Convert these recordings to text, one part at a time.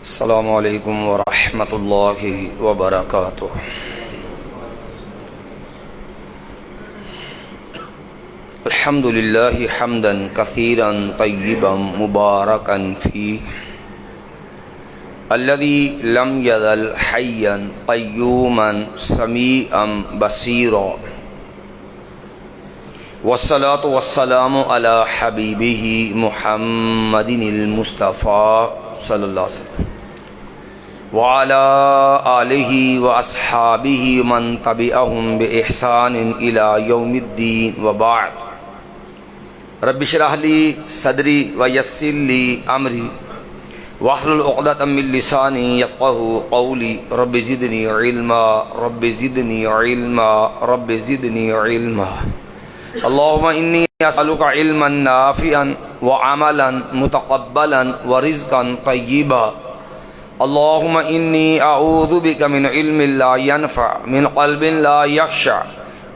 السلام علیکم ورحمۃ اللہ وبرکاتہ۔ الحمد للہ حمدا کثیرا طیبا مبارکا فیہ الذی لم یزل حیا قیوما سمیعا بصیرا، والصلاة والسلام علی حبیبہ محمد المصطفیٰ صلی اللہ علیہ وسلم وعلى آلہ واصحابہ من تبعہم بإحسان الی یوم الدین، وبعد۔ رب اشرح لی صدری ویسر لی امری واحلل عقدۃ من لسانی یفقہوا قولی، رب زدنی علما رب زدنی علما رب زدنی علما۔ اللہم انی اسألک علما نافعا وعملا متقبلا ورزقا طیبا۔ اللہم انی اعوذ بک من علم لا ينفع، من قلب لا یخشع،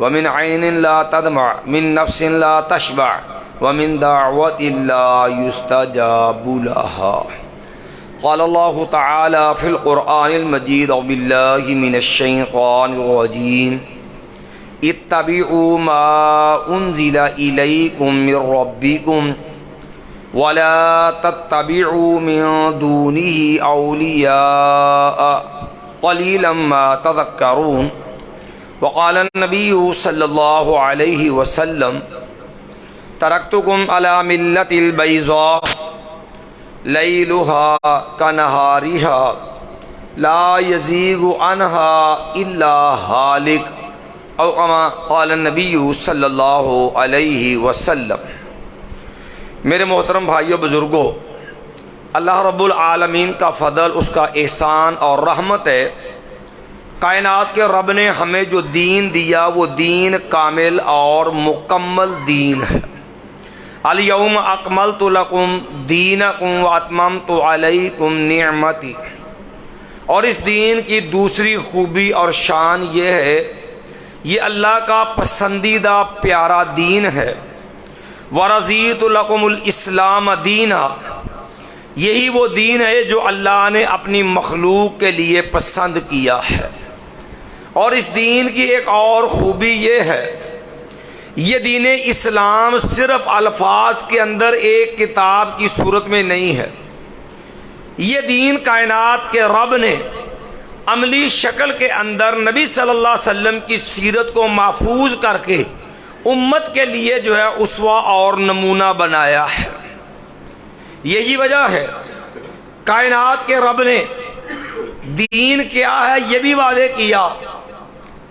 ومن عین لا تدمع، من نفس لا تشبع، ومن دعوت لا يستجاب لها۔ قال اللہ تعالی فی القرآن المجید اعوذ باللہ من الشیطان الرجیم، اتبعوا ما انزل الیکم من ربکم ولا تتبعوا من دونه اولیاء قلیلا ما تذکرون۔ وقال النبی صلی اللہ علیہ وسلم ترکتکم علی ملۃ البیضاء لیلها کنہارها لا یزیغ عنها الا ہالک، او کما قال النبی صلی اللہ علیہ وسلم۔ میرے محترم بھائیو بزرگوں، اللہ رب العالمین کا فضل، اس کا احسان اور رحمت ہے۔ کائنات کے رب نے ہمیں جو دین دیا وہ دین کامل اور مکمل دین ہے۔ الیوم اکملت لکم دینکم واتممت علیکم نعمتی۔ اور اس دین کی دوسری خوبی اور شان یہ ہے، یہ اللہ کا پسندیدہ پیارا دین ہے۔ وَرَضِيتُ لَكُمُ الْإِسْلَامَ دِينًا، یہی وہ دین ہے جو اللہ نے اپنی مخلوق کے لیے پسند کیا ہے۔ اور اس دین کی ایک اور خوبی یہ ہے، یہ دین اسلام صرف الفاظ کے اندر ایک کتاب کی صورت میں نہیں ہے۔ یہ دین کائنات کے رب نے عملی شکل کے اندر نبی صلی اللہ علیہ وسلم کی سیرت کو محفوظ کر کے امت کے لیے جو ہے اسوہ اور نمونہ بنایا ہے۔ یہی وجہ ہے کائنات کے رب نے دین کیا ہے یہ بھی واضح کیا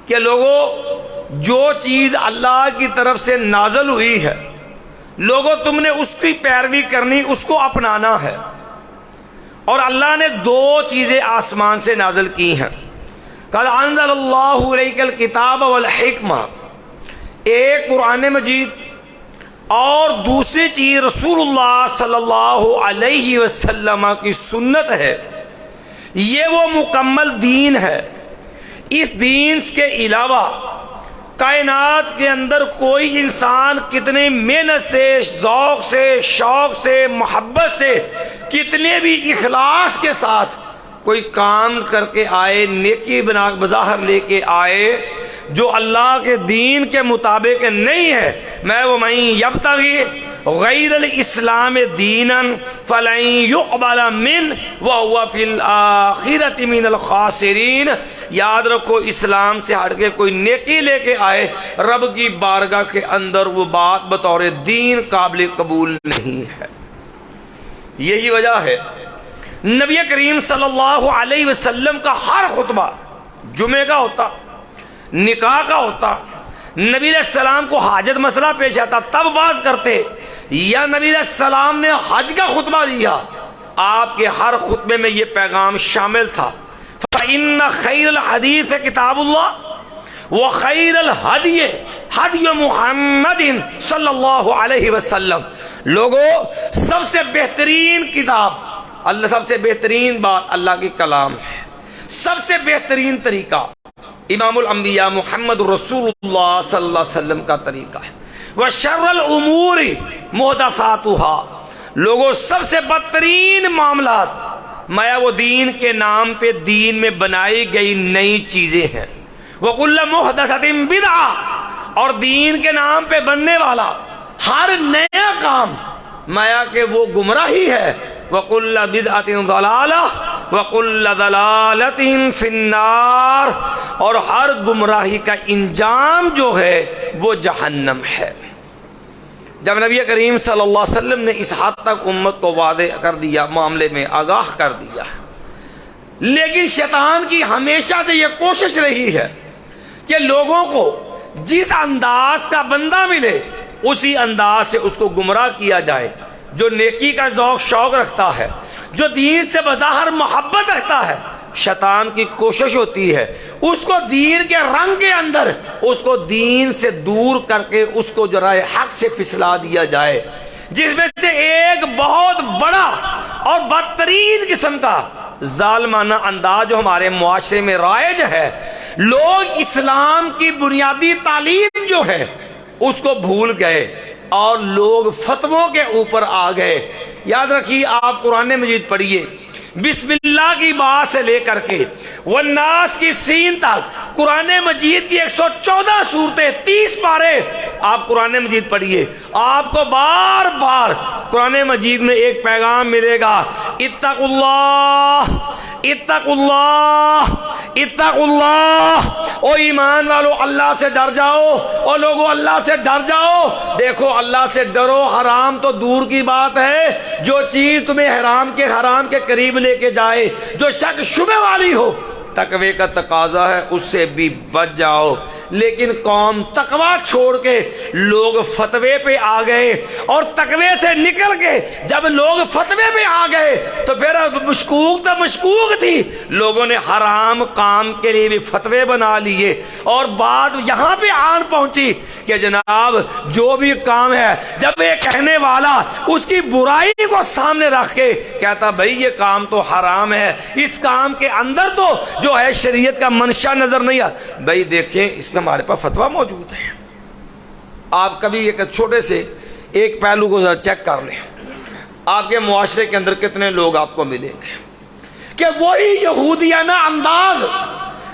کہ لوگوں، جو چیز اللہ کی طرف سے نازل ہوئی ہے، لوگوں تم نے اس کی پیروی کرنی، اس کو اپنانا ہے۔ اور اللہ نے دو چیزیں آسمان سے نازل کی ہیں، قَدْ أَنزَلَ اللَّهُ إِلَيْكَ الْكِتَابَ وَالْحِکْمَةَ، ایک قرآن مجید، اور دوسری چیز رسول اللہ صلی اللہ علیہ وسلم کی سنت ہے۔ یہ وہ مکمل دین ہے۔ اس دین کے علاوہ کائنات کے اندر کوئی انسان کتنے محنت سے، ذوق سے، شوق سے، محبت سے، کتنے بھی اخلاص کے ساتھ کوئی کام کر کے آئے، نیکی بنا بظاہر لے کے آئے، جو اللہ کے دین کے مطابق نہیں ہے، میں وہ من یبتغی غیر الاسلام دینا فلن یقبل منہ وہو فی الآخرۃ من الخاسرین۔ یاد رکھو، اسلام سے ہٹ کے کوئی نیکی لے کے آئے، رب کی بارگاہ کے اندر وہ بات بطور دین قابل قبول نہیں ہے۔ یہی وجہ ہے نبی کریم صلی اللہ علیہ وسلم کا ہر خطبہ، جمعے کا ہوتا، نکاح کا ہوتا، نبی علیہ السلام کو حاجت مسئلہ پیش آتا تب واز کرتے، یا نبی علیہ السلام نے حج کا خطبہ دیا، آپ کے ہر خطبے میں یہ پیغام شامل تھا، فَإِنَّ خَيْرَ الْحَدِيثِ كِتَابُ اللَّهِ وَخَيْرَ الْهَدْيِ هَدْيُ مُحَمَّدٍ صلی اللہ علیہ وسلم۔ لوگوں، سب سے بہترین کتاب، اللہ سب سے بہترین بات اللہ کی کلام ہے، سب سے بہترین طریقہ امام الانبیاء محمد رسول اللہ صلی اللہ علیہ وسلم کا طریقہ ہے۔ وَشَرَّ الْأُمُورِ مُحْدَثَاتُهَا، لوگوں سب سے بدترین معاملات مایا وہ دین کے نام پہ دین میں بنائی گئی نئی چیزیں ہیں. وَكُلَّ مُحْدَثَةٍ بِدْعَةٍ، اور دین کے نام پہ بننے والا ہر نیا کام مایا کہ وہ گمراہی ہے. وَكُلَّ بِدْعَةٍ ضَلَالَةٍ وَكُلَّ ضَلَالَةٍ فِي النَّارِ، اور ہر گمراہی کا انجام جو ہے وہ جہنم ہے. جب نبی کریم صلی اللہ علیہ وسلم نے اس حد تک امت کو واضح کر دیا، معاملے میں آگاہ کر دیا، لیکن شیطان کی ہمیشہ سے یہ کوشش رہی ہے کہ لوگوں کو جس انداز کا بندہ ملے اسی انداز سے اس کو گمراہ کیا جائے. جو نیکی کا ذوق شوق رکھتا ہے، جو دین سے بظاہر محبت رکھتا ہے، شیطان کی کوشش ہوتی ہے اس کو دین کے رنگ کے اندر اس کو دین سے دور کر کے اس کو جرائے حق سے پھسلا دیا جائے. جس میں سے ایک بہت بڑا اور بدترین قسم کا ظالمانہ انداز جو ہمارے معاشرے میں رائج ہے، لوگ اسلام کی بنیادی تعلیم جو ہے اس کو بھول گئے اور لوگ فتووں کے اوپر آ گئے. یاد رکھیے، آپ قرآن مجید پڑھیے، بسم اللہ کی بات سے لے کر کے والناس کی سین تک قرآن مجید کی 114 صورتیں، 30 پارے آپ قرآن مجید پڑھیے، آپ کو بار بار قرآن مجید میں ایک پیغام ملے گا، اتقوا اللہ اتقوا اللہ اتقوا اللہ. او ایمان والو، اللہ سے ڈر جاؤ، او لوگو اللہ سے ڈر جاؤ. دیکھو، اللہ سے ڈرو، حرام تو دور کی بات ہے، جو چیز تمہیں حرام کے قریب لے کے جائے، جو شک شبہ والی ہو، تقوی کا تقاضا ہے اس سے بھی بچ جاؤ. لیکن قوم تقوی چھوڑ کے لوگ فتوے پہ آ گئے، اور تقوی سے نکل کے جب لوگ فتوے پہ آ گئے تو پھر مشکوک تو مشکوک تھی، لوگوں نے حرام کام کے لیے بھی فتوے بنا لیے. اور بات یہاں پہ آن پہنچی کہ جناب جو بھی کام ہے، جب یہ کہنے والا اس کی برائی کو سامنے رکھ کے کہتا بھائی یہ کام تو حرام ہے، اس کام کے اندر تو جو ہے شریعت کا منشا نظر نہیں آتا، بھائی دیکھیں اس میں ہمارے پاس فتویٰ موجود ہے. آپ کبھی ایک چھوٹے سے ایک پہلو کو ذرا چیک کر لیں، آپ کے معاشرے کے اندر کتنے لوگ آپ کو ملیں گے کہ وہی یہودیانہ انداز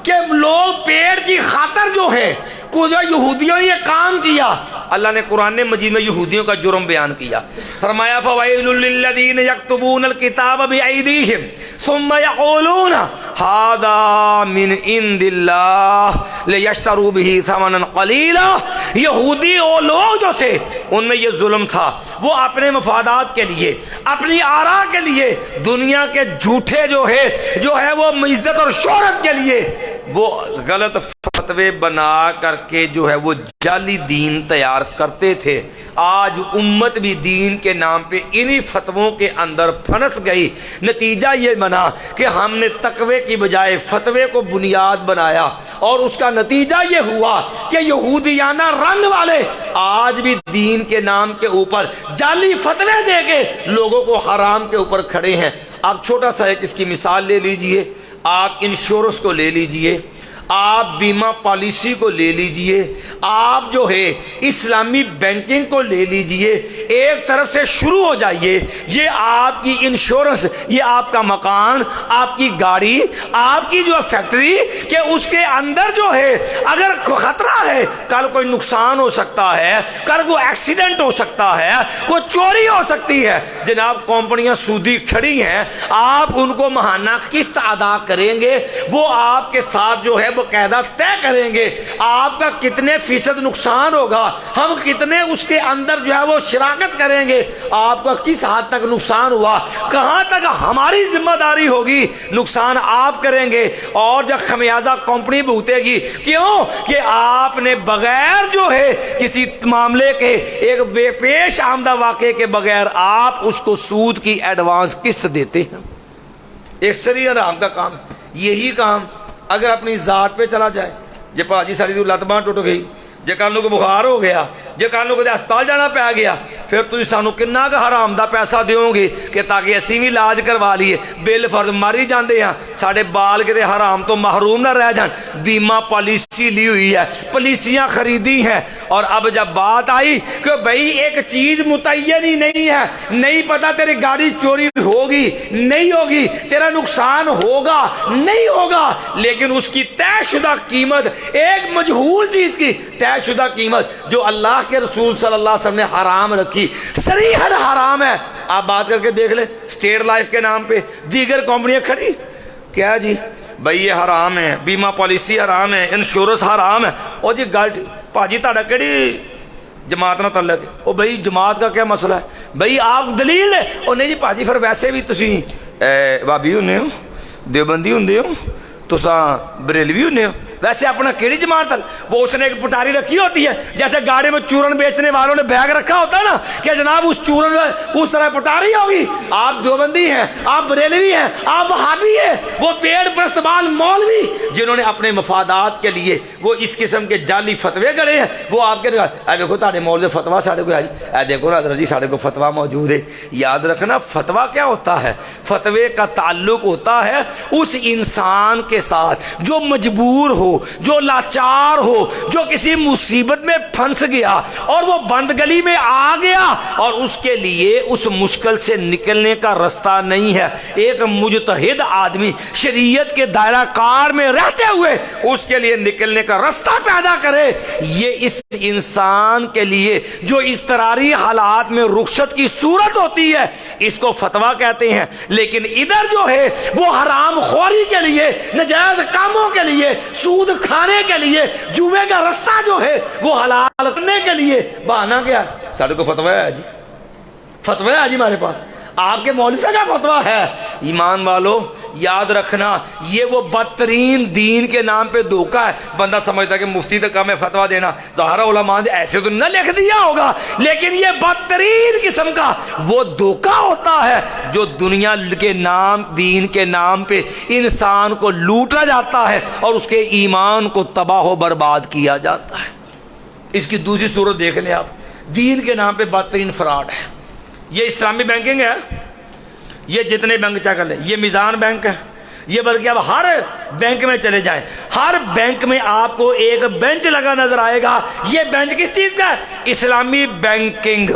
کہ لوگ پیٹ کی خاطر جو ہے کو جو یہودیوں نے یہ کام کیا. اللہ نے قرآن مجید میں یہودیوں کا جرم بیان کیا، فرمایا فَوَيْلٌ لِّلَّذِينَ يَكْتُبُونَ الْكِتَابَ بِأَيْدِيهِمْ ثُمَّ يَقُولُونَ هَذَا مِنْ عِنْدِ اللَّهِ لِيَشْتَرُوا بِهِ ثَمَنًا قَلِيلًا. یہودی وہ لوگ جو تھے ان میں یہ ظلم تھا، وہ اپنے مفادات کے لیے، اپنی آراء کے لیے، دنیا کے جھوٹے جو ہے وہ عزت اور شہرت کے لیے وہ غلط فتوے بنا کر کے جو ہے وہ جعلی دین تیار کرتے تھے. آج امت بھی دین کے نام پہ انہی فتووں کے اندر پھنس گئی. نتیجہ یہ بنا کہ ہم نے تقوی کی بجائے فتوے کو بنیاد بنایا، اور اس کا نتیجہ یہ ہوا کہ یہودیانہ رنگ والے آج بھی دین کے نام کے اوپر جعلی فتوے دے کے لوگوں کو حرام کے اوپر کھڑے ہیں. آپ چھوٹا سا ایک اس کی مثال لے لیجئے، آپ انشورنس کو لے لیجئے، آپ بیمہ پالیسی کو لے لیجئے، آپ جو ہے اسلامی بینکنگ کو لے لیجئے. ایک طرف سے شروع ہو جائیے، یہ آپ کی انشورنس، یہ آپ کا مکان، آپ کی گاڑی، آپ کی جو فیکٹری، کہ اس کے اندر جو ہے اگر خطرہ ہے، کل کوئی نقصان ہو سکتا ہے، کل کوئی ایکسیڈنٹ ہو سکتا ہے، کوئی چوری ہو سکتی ہے. جناب کمپنیاں سودی کھڑی ہیں، آپ ان کو ماہانہ قسط ادا کریں گے، وہ آپ کے ساتھ جو ہے باقاعدہ طے کریں گے آپ کا کتنے فیصد نقصان ہوگا، ہم کتنے اس کے اندر جو ہے وہ شراکت کریں گے، آپ کا کس حد تک نقصان ہوا، کہاں تک ہماری ذمہ داری ہوگی، نقصان آپ کریں گے اور جب خمیازہ کمپنی بھگتے گی. کیوں کہ آپ نے بغیر جو ہے کسی معاملے کے ایک پیش آمدہ واقعے کے بغیر آپ اس کو سود کی ایڈوانس قسط دیتے ہیں. ایک سری آرام کا کام. یہی کام اگر اپنی ذات پہ چلا جائے، جے پاجی ساری لت باں ٹوٹ گئی، جے کانوں کو بخار ہو گیا، جے کانوں کو ہسپتال جانا پہ گیا، پھر تھی سانو کنا کا حرام دا پیسہ دیو گے کہ تاکہ اسی بھی علاج کروا لیے، بل فرض مر ہی جاندے ہیں، ساڈے بال کتے حرام تو محروم نہ رہ جان، بیمہ پالیسی لی ہوئی ہے، پالیسیاں خریدی ہیں، اور اب جب بات آئی کہ بھئی ایک چیز متعین ہی نہیں ہے، نہیں پتا تیری گاڑی چوری ہوگی نہیں ہوگی، تیرا نقصان ہوگا نہیں ہوگا، لیکن اس کی طے شدہ قیمت، ایک مجہول چیز کی طے شدہ قیمت جو اللہ کے رسول صلی اللہ علیہ وسلم نے حرام رکھی، صریحاً حرام ہے۔ آپ بات کر کے دیکھ لیں، اسٹیٹ لائف کے نام پہ دیگر کمپنیاں کھڑی، کیا جی بھئی یہ حرام ہے، بیمہ پالیسی حرام ہے، انشورنس حرام ہے، اور جی گل پاجی تہاڈا کیڑی جماعت نہ تعلق ہے؟ او بھئی جماعت کا کیا مسئلہ ہے بھئی، آپ دلیل ہے؟ او نہیں جی پاجی پھر ویسے بھی تسی بابی ہونے ہو، دیوبندی ہوندے ہو، تساں بریلوی ہونے ہو، ویسے اپنا کیڑی جماعت ہے؟ وہ اس نے ایک پٹاری رکھی ہوتی ہے، جیسے گاڑی میں چورن بیچنے والوں نے بیگ رکھا ہوتا ہے نا کہ جناب اس چورن اس طرح پٹاری ہوگی، آپ دیوبندی ہیں، آپ بریلوی ہیں، آپ وہابی ہیں، وہ پیڑ پرستبال مولوی جنہوں نے اپنے مفادات کے لیے وہ اس قسم کے جعلی فتوے گڑے ہیں، وہ آپ کے اے دیکھو تاڑے مولوی فتوا ساڑے کو ہے، اے دیکھو نا حضرت جی ساڑے کو فتوا موجود ہے۔ یاد رکھنا فتوا کیا ہوتا ہے؟ فتوے کا تعلق ہوتا ہے اس انسان کے ساتھ جو مجبور ہو، جو لاچار ہو، جو کسی مصیبت میں پھنس گیا اور وہ بند گلی میں آ گیا اور اس کے لیے اس مشکل سے نکلنے کا رستہ نہیں ہے۔ ایک مجتہد آدمی شریعت کے دائرہ کار میں رہتے ہوئے اس کے لیے نکلنے کا رستہ پیدا کرے، یہ اس انسان کے لیے جو اضطراری حالات میں رخصت کی صورت ہوتی ہے اس کو فتویٰ کہتے ہیں۔ لیکن ادھر جو ہے وہ حرام خوری کے لیے، نجائز کاموں کے لیے، سود کھانے کے لیے، جوے کا رستہ جو ہے وہ حلال کرنے کے لیے بہانا گیا۔ ساڑھے کو فتویٰ ہے جی، فتویٰ ہے جی ہمارے پاس، آپ کے مولوی سے کیا فتویٰ ہے؟ ایمان والو یاد رکھنا، یہ وہ بدترین دین کے نام پہ دھوکہ ہے۔ بندہ سمجھتا ہے کہ مفتی تک ہمیں فتویٰ دینا، ظاہر علماء نے ایسے تو نہ لکھ دیا ہوگا، لیکن یہ بدترین قسم کا وہ دھوکہ ہوتا ہے جو دنیا کے نام، دین کے نام پہ انسان کو لوٹا جاتا ہے اور اس کے ایمان کو تباہ و برباد کیا جاتا ہے۔ اس کی دوسری صورت دیکھ لیں آپ، دین کے نام پہ بدترین فراڈ ہے۔ یہ اسلامی بینکنگ ہے، یہ جتنے بینک چاہ کر لیں، یہ میزان بینک ہے، یہ بلکہ اب ہر بینک میں چلے جائیں، ہر بینک میں آپ کو ایک بینچ لگا نظر آئے گا۔ یہ بینچ کس چیز کا ہے؟ اسلامی بینکنگ۔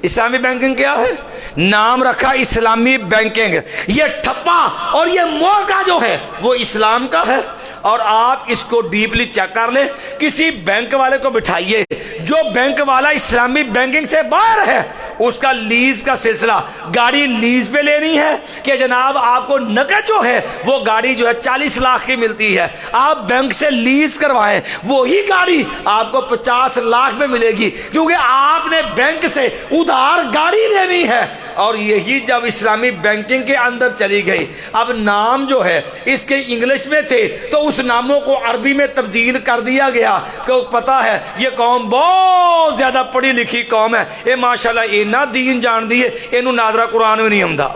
اسلامی بینکنگ کیا ہے؟ نام رکھا اسلامی بینکنگ۔ یہ ٹھپا اور یہ موقع جو ہے وہ اسلام کا ہے، اور آپ اس کو ڈیپلی چیک کر لیں، کسی بینک والے کو بٹھائیے جو بینک والا اسلامی بینکنگ سے باہر ہے، اس کا لیز کا سلسلہ، گاڑی لیز پہ لینی ہے کہ جناب آپ کو نقد جو ہے وہ گاڑی جو ہے 40 لاکھ کی ملتی ہے، آپ بینک سے لیز کروائیں، وہی گاڑی آپ کو 50 لاکھ میں ملے گی، کیونکہ آپ نے بینک سے ادھار گاڑی لینی ہے۔ اور یہی جب اسلامی بینکنگ کے اندر چلی گئی، اب نام جو ہے اس کے انگلش میں تھے تو اس ناموں کو عربی میں تبدیل کر دیا گیا، کہ پتا ہے یہ قوم بہت زیادہ پڑھی لکھی قوم ہے، یہ ماشاءاللہ اینا دین جان دیے، اینو ناظرہ قرآن میں نہیں آمدا۔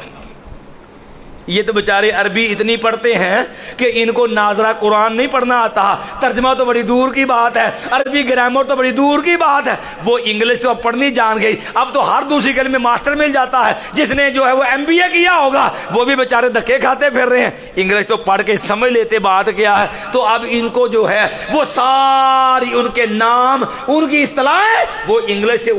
یہ تو بچارے عربی اتنی پڑھتے ہیں کہ ان کو ناظرہ قرآن نہیں پڑھنا آتا، ترجمہ تو بڑی دور کی بات ہے، عربی گرامر تو بڑی دور کی بات ہے، وہ انگلش تو پڑھنی جان گئی، اب تو ہر دوسری کلمے میں ماسٹر مل جاتا ہے، جس نے جو ہے وہ MBA کیا ہوگا وہ بھی بچارے دھکے کھاتے پھر رہے ہیں، انگلش تو پڑھ کے سمجھ لیتے بات کیا ہے۔ تو اب ان کو جو ہے وہ ساری ان کے نام، ان کی اصطلاحیں وہ انگلش سے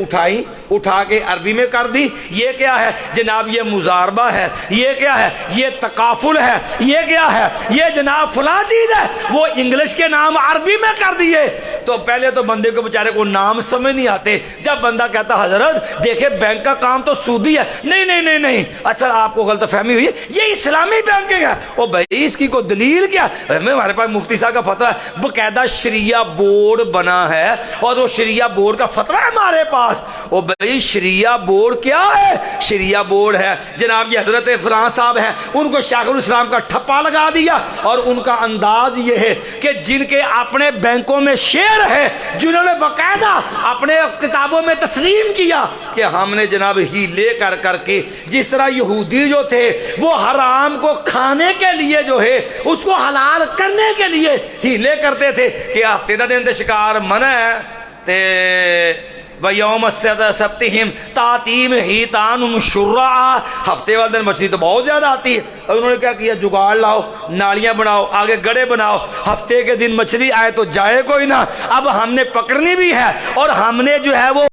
اٹھا کے عربی میں کر دی۔ یہ کیا ہے جناب؟ یہ مزاربہ ہے، یہ کیا ہے؟ یہ تقافل ہے، یہ کیا ہے؟ یہ جناب فلاں چیز ہے، وہ انگلش کے نام عربی میں کر دیے۔ تو پہلے تو بندے کو بیچارے کو نام سمجھ نہیں آتے، جب بندہ کہتا حضرت دیکھیں بینک کا کام تو سودی ہے، نہیں نہیں نہیں نہیں، اصل آپ کو غلط فہمی ہوئی ہے، یہ اسلامی بینکنگ ہے۔ او بھائی اس کی کوئی دلیل کیا؟ ہمارے پاس مفتی صاحب کا فتویٰ ہے، باقاعدہ شریعہ بورڈ بنا ہے اور وہ شریعہ بورڈ کا فتویٰ ہے ہمارے پاس۔ او بھائی شریعہ بورڈ کیا ہے؟ شریعہ بورڈ ہے جناب یہ حضرت فلاں صاحب ہیں، ان کو شیخ الاسلام کا ٹھپا لگا دیا، اور ان کا انداز یہ ہے کہ جن کے اپنے بینکوں میں شیئر ہے، جنہوں نے باقاعدہ اپنے کتابوں میں تسلیم کیا کہ ہم نے جناب ہیلے کر کے، جس طرح یہودی جو تھے وہ حرام کو کھانے کے لیے جو ہے اس کو حلال کرنے کے لیے ہیلے کرتے تھے کہ ہفتے دا دن تے شکار منع ہے تے وَيَوْمَ سَبْتِهِمْ تَأْتِيهِمْ حِيتَانُهُمْ شُرَّعًا، ہفتے والے دن مچھلی تو بہت زیادہ آتی ہے، اور انہوں نے کیا کیا، جگاڑ لاؤ، نالیاں بناؤ، آگے گڑھے بناؤ، ہفتے کے دن مچھلی آئے تو جائے کوئی نہ، اب ہم نے پکڑنی بھی ہے اور ہم نے جو ہے وہ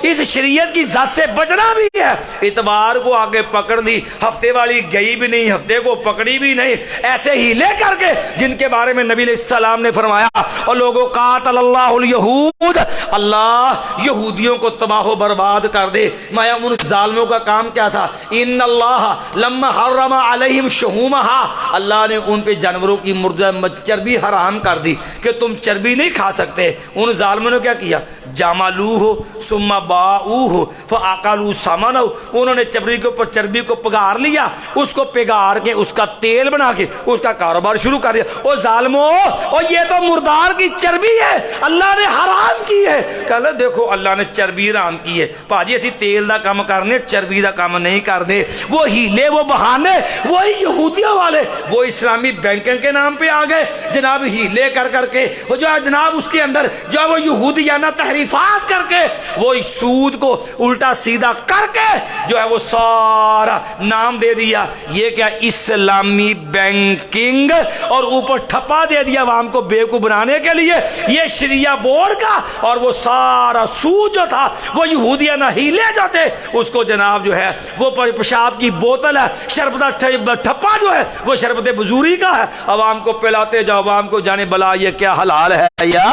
اس شریعت کی ذات سے بچنا بھی ہے۔ اتوار کو آگے پکڑ لی، ہفتے والی گئی بھی نہیں، ہفتے کو پکڑی بھی نہیں، ایسے ہی لے کر کے جن کے بارے میں نبی علیہ السلام نے فرمایا، اور لوگوں قاتل اللہ الیہود، اللہ یہودیوں کو تباہ و برباد کر دے۔ مایا ان ظالموں کا کام کیا تھا، ان اللہ لما حرم علیہم شہومہا، اللہ نے ان پہ جانوروں کی مردہ چربی حرام کر دی کہ تم چربی نہیں کھا سکتے۔ ان ظالموں نے کیا کیا، جاملوہ ثم باؤہ فاکلوا ثمنہ، انہوں نے چربی کے اوپر چربی کو پگار لیا، اس کو پگار کے اس کا تیل بنا کے اس کا کاروبار شروع کر دیا۔ او ظالموں، او یہ تو مردار کی چربی ہے، اللہ نے حرام کی ہے۔ کہا دیکھو اللہ نے چربی حرام کی ہے، پاجی اسی تیل دا کام کرنے، چربی دا کام نہیں کرتے۔ وہ ہیلے، وہ بہانے، وہی یہودیوں والے، وہ اسلامی بینکنگ کے نام پہ آ گئے جناب، ہیلے کر کر کے، وہ جو ہے جناب اس کے اندر جو ہے وہ یہودیانہ تحریفات کر کے، وہ سود کو الٹا سیدھا کر کے جو ہے وہ سارا نام دے دیا، یہ کیا اسلامی بینکنگ، اور اوپر ٹھپا دے دیا عوام کو بیوقوف بنانے کے لیے یہ شریعہ بورڈ کا، اور وہ سارا سود جو تھا وہ یہودیانہ ہیلے جو تھے اس کو جناب جو ہے وہ پیشاب کی بوتل ہے، شربت ٹھپا جو ہے وہ شربت بزوری کا ہے، عوام کو پلاتے جاؤ، عوام کو جانے بلا یہ کیا حلال ہے یا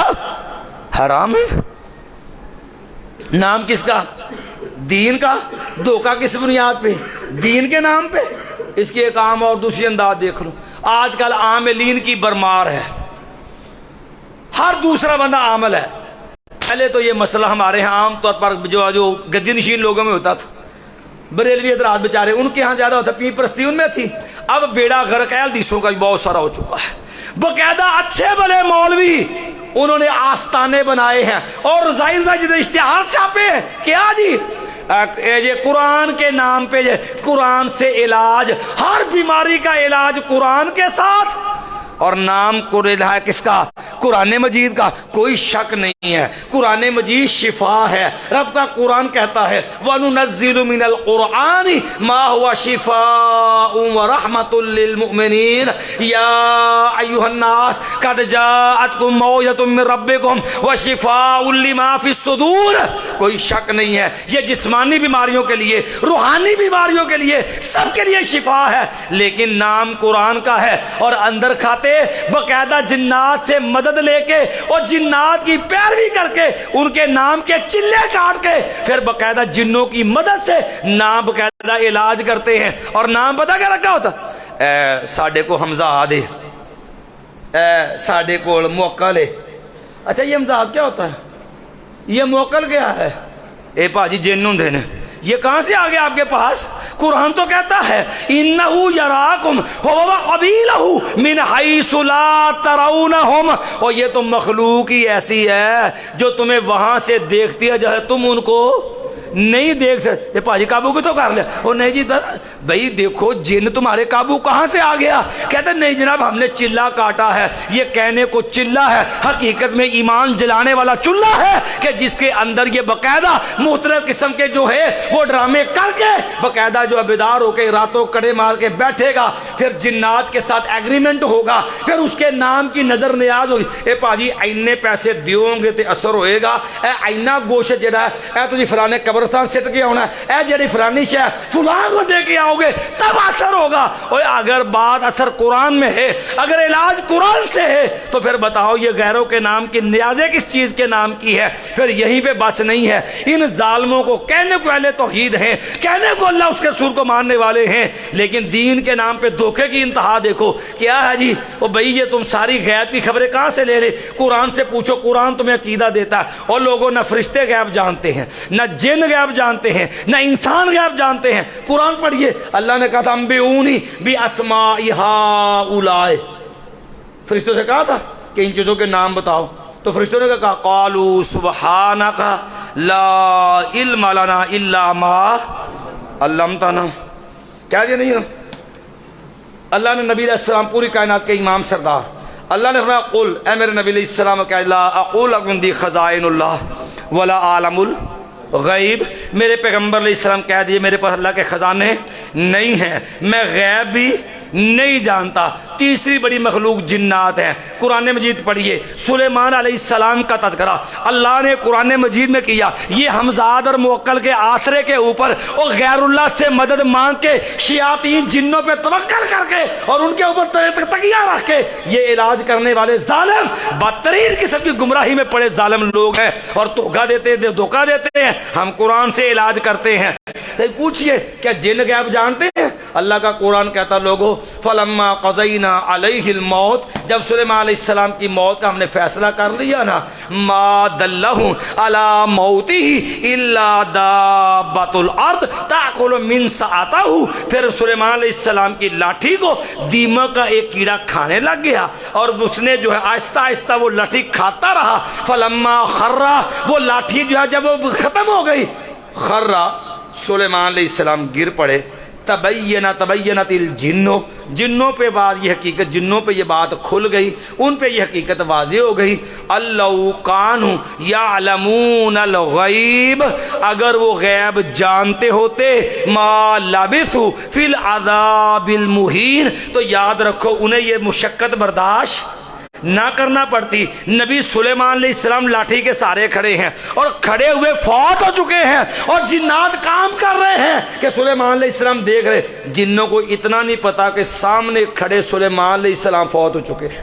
حرام ہے۔ نام کس کا، دین کا، دھوکہ کس بنیاد پہ، دین کے نام پہ۔ اس کی ایک عام اور دوسری انداز دیکھ لو، آج کل عاملین کی برمار ہے، ہر دوسرا بندہ عامل ہے۔ پہلے تو یہ مسئلہ ہمارے ہاں عام طور پر جو گدی نشین لوگوں میں ہوتا تھا، بریلوی حضرات بیچارے ان کے ہاں زیادہ ہوتا، پیر پرستی ان میں تھی، اب بیڑا غرق ہے، حدیثوں کا بھی بہت سارا ہو چکا ہے، باقاعدہ اچھے بھلے مولوی انہوں نے آستانے بنائے ہیں اور ظاہر ظاہر اشتہار چھاپے ہیں، کیا جی یہ قرآن کے نام پہ، قرآن سے علاج، ہر بیماری کا علاج قرآن کے ساتھ، اور نام قرآن ہے کس کا، قرآن مجید کا، کوئی شک نہیں ہے، قرآن مجید شفا ہے، رب کا قرآن کہتا ہے وَنُنَزِّلُ مِنَ الْقُرْآنِ مَا هُوَ شِفَاءٌ وَرَحْمَةٌ لِّلْمُؤْمِنِينَ يَا أَيُّهَا النَّاسُ قَدْ جَاءَتْكُم مَّوْعِظَةٌ مِّن رَّبِّكُمْ وَشِفَاءٌ لِّمَا فِي الصُّدُورِ، کوئی شک نہیں ہے یہ جسمانی بیماریوں کے لیے، روحانی بیماریوں کے لیے، سب کے لیے شفا ہے، لیکن نام قرآن کا ہے، اور اندر کھاتے باقاعدہ جنات سے مدد لے کے اور جنات کی پیروی کر کے ان کے نام کے چلے کاٹ کے پھر باقاعدہ جنوں کی مدد سے نام باقاعدہ علاج کرتے ہیں۔ اور نام پتہ کیا رکھا ہوتا، اے ساڈے کو حمزہ دے، اے ساڈے کو موکل ہے۔ اچھا یہ حمزہ کیا ہوتا ہے، یہ موکل کیا ہے، اے پاجی جن ہوندے نے، یہ کہاں سے آ گیا آپ کے پاس؟ قرآن تو کہتا ہے اِنَّهُ يَرَاكُمْ هُوَ وَقَبِيلُهُ مِنْ حَيْثُ لَا تَرَوْنَهُمْ، اور یہ تو مخلوق ہی ایسی ہے جو تمہیں وہاں سے دیکھتی ہے جہاں تم ان کو نہیں دیکھ سکتے۔ پاجی قابو کو تو کر لیا، اور نہیں جی بھائی دیکھو جن تمہارے قابو کہاں سے آ گیا، کہتے نہیں جناب ہم نے چلا کاٹا ہے، یہ کہنے کو چلا ہے، حقیقت میں ایمان جلانے والا چلا ہے کہ جس کے اندر یہ باقاعدہ مختلف قسم کے جو ہے وہ ڈرامے کر کے باقاعدہ جو بیدار ہو کے راتوں کڑے مار کے بیٹھے گا، پھر جنات کے ساتھ ایگریمنٹ ہوگا، پھر اس کے نام کی نظر نیاز ہوگی، اے پاجی اینے پیسے دیوں گے تے اثر ہوئے گا، اے اینا گوشت جڑا ہے اے تجھے فلانے قبرستان سٹ کے ہونا ہے، اے جڑی فلانی شے فلاں کو دے کے آؤ گے تب اثر ہوگا۔ اور اگر بات اثر قرآن میں ہے، اگر علاج قرآن سے ہے، تو پھر بتاؤ یہ غیروں کے نام کی نیازیں کس چیز کے نام کی ہے؟ پھر یہیں پہ بس نہیں ہے، ان ظالموں کو کہنے کو اہل توحید ہیں، کہنے کو اللہ اس کے رسول کو ماننے والے ہیں، لیکن دین کے نام پہ دھوکے کی انتہا دیکھو کیا ہے جی۔ وہ بھائی یہ تم ساری غیب کی خبریں کہاں سے لے لے؟ قرآن سے پوچھو، قرآن تمہیں عقیدہ دیتا ہے، اور لوگوں نہ فرشتے غیب جانتے ہیں، نہ جن غیب جانتے ہیں، نہ انسان غیب جانتے ہیں۔ قرآن پڑھیے، اللہ نے کہا تھا انبئونی باسماء ہؤلاء، فرشتوں سے کہا تھا کہ ان چیزوں کے نام بتاؤ، تو فرشتوں نے کہا قالوا سبحانک لا علم لنا الا ما علمتنا، کیا دیا نہیں ہے؟ اللہ نے نبی علیہ السلام پوری کائنات کے امام سردار، اللہ نے فرمایا قل، اے میرے نبی علیہ السلام کہا لا اقول لکم عندی خزائن اللہ ولا عالم غیب، میرے پیغمبر علیہ السلام کہہ دیے میرے پاس اللہ کے خزانے نہیں ہیں، میں غیب بھی نہیں جانتا۔ تیسری بڑی مخلوق جنات ہیں۔ قرآن مجید پڑھیے، سلیمان علیہ السلام کا تذکرہ اللہ نے قرآن مجید میں کیا۔ یہ حمزاد اور موکل کے آسرے کے اوپر اور غیر اللہ سے مدد مانگ کے، شیاطین جنوں پہ توکل کر کے اور ان کے اوپر تکیہ رکھ کے یہ علاج کرنے والے ظالم، بدترین قسم کی گمراہی میں پڑے ظالم لوگ ہیں اور دھوکہ دیتے ہیں۔ ہم قرآن سے علاج کرتے ہیں۔ پوچھئے کیا جن غیب جانتے ہیں؟ اللہ کا قرآن کہتا لوگوں فلما قضینا علیہ الموت، جب سلیمان علیہ السلام کی موت کا ہم نے فیصلہ کر لیا نا، ما دلہ علی موتہ الا دابۃ الارض تاکل من سأتہ، پھر سلیمان علیہ السلام کی لاٹھی کو دیمک کا ایک کیڑا کھانے لگ گیا اور اس نے جو ہے آہستہ آہستہ وہ لاٹھی کھاتا رہا۔ فلما خرّا، وہ لاٹھی جو ہے جب وہ ختم ہو گئی، خرّا، سلیمان علیہ السلام گر پڑے۔ تبینت الجن، جنوں پہ بات یہ حقیقت، جنوں پہ یہ بات کھل گئی، ان پہ یہ حقیقت واضح ہو گئی۔ اللہ کانوا یعلمون الغیب، اگر وہ غیب جانتے ہوتے، ما لبثوا فی العذاب المہین، تو یاد رکھو انہیں یہ مشقت برداشت نہ کرنا پڑتی۔ نبی سلیمان علیہ السلام لاٹھی کے سہارے کھڑے ہیں اور کھڑے ہوئے فوت ہو چکے ہیں اور جنات کام کر رہے ہیں کہ سلیمان علیہ السلام دیکھ رہے۔ جنوں کو اتنا نہیں پتا کہ سامنے کھڑے سلیمان علیہ السلام فوت ہو چکے ہیں،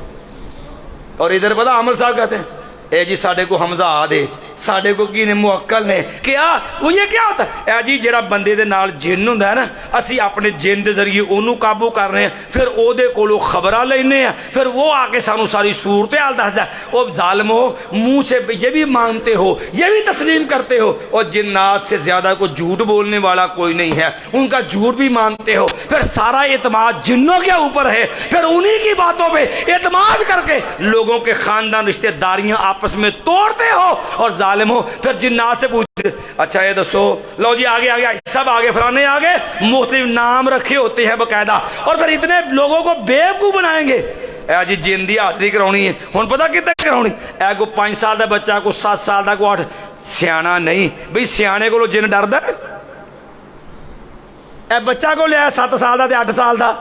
اور ادھر پتا عامر صاحب کہتے ہیں اے جی ساڈے کو حمزہ آ دے، ساڈے کو کی نے موکل نے کیا، وہ یہ کیا ہوتا ہے؟ اے جی جڑا بندے دے نال جن ہوندا ہے نا، اسی اپنے جن دے ذریعے اونوں قابو کر رہے ہیں، پھر او دے کولوں خبراں لینے ہیں، پھر وہ آ کے سانو ساری صورتحال دسدا ہے۔ او ظالمو، منہ سے یہ بھی مانتے ہو، یہ بھی تسلیم کرتے ہو، اور جنات سے زیادہ کوئی جھوٹ بولنے والا کوئی نہیں ہے، ان کا جھوٹ بھی مانتے ہو، پھر سارا اعتماد جنوں کے اوپر ہے، پھر انہی کی باتوں پہ اعتماد کر کے لوگوں کے خاندان رشتہ داریاں آپس میں توڑتے ہو، اور ظالم ہو۔ پھر جنات سے پوچھتے اچھا یہ دسو، لو جی آگے سب آگے، فلانے آگے، مختلف نام رکھے ہوتے ہیں باقاعدہ، اور پھر اتنے لوگوں کو بیوقوف بنائیں گے۔ اے جی جن دی حاضری کرانی ہے، ہن پتہ کتنے کرانی، اے کو 5 سال دا بچہ، کو 7 سال دا، کو 8، سیانا نہیں بھئی، سیانے کو جن ڈردا ہے؟ اے بچہ کو لیا 7 سال دا تے 8 سال دا،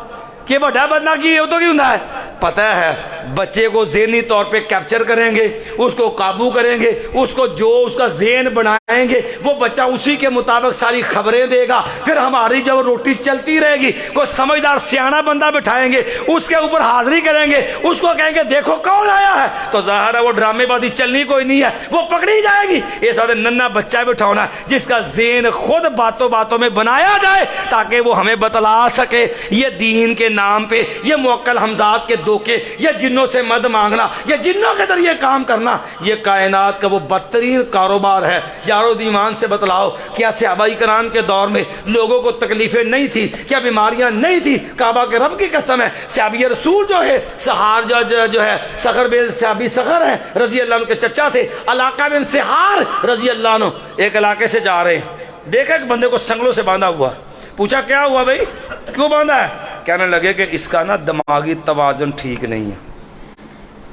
کہ بڑا بندہ کی ہو تو کی ہوندا ہے؟ پتہ ہے بچے کو ذہنی طور پہ کیپچر کریں گے، اس کو قابو کریں گے، اس کو جو اس کا ذہن بنائیں گے، وہ بچہ اسی کے مطابق ساری خبریں دے گا، پھر ہماری جب روٹی چلتی رہے گی، کوئی سمجھدار سیانا بندہ بٹھائیں گے، اس کے اوپر حاضری کریں گے، اس کو کہیں گے دیکھو کون آیا ہے، تو ظاہر ہے وہ ڈرامے بازی چلنی کوئی نہیں ہے، وہ پکڑی جائے گی۔ اس وقت ننھا بچہ بٹھانا جس کا ذہن خود باتوں باتوں میں بنایا جائے تاکہ وہ ہمیں بتلا سکے۔ یہ دین کے نام پہ یہ موکل حمزات کے دھوکے، یہ جنوں سے مد مانگنا، یہ جنوں کے ذریعے کام کرنا، یہ کائنات کا وہ بدترین کاروبار ہے۔ یارو ایمان سے بتلاؤ، کیا صحابہ کرام کے دور میں لوگوں کو تکلیفیں نہیں تھی؟ کیا بیماریاں نہیں تھی؟ کعبہ کے رب کی قسم ہے، صحابی رسول جو ہے سہار جو ہے سخر بن صحابی سخر ہے رضی اللہ عنہ کے چچا تھے، علاقہ بن سہار رضی اللہ عنہ، ایک علاقے سے جا رہے ہیں، دیکھا ایک بندے کو سنگلوں سے باندھا ہوا، پوچھا کیا ہوا بھائی، کیوں باندھا ہے؟ کہنے لگے کہ اس کا نا دماغی توازن ٹھیک نہیں ہے۔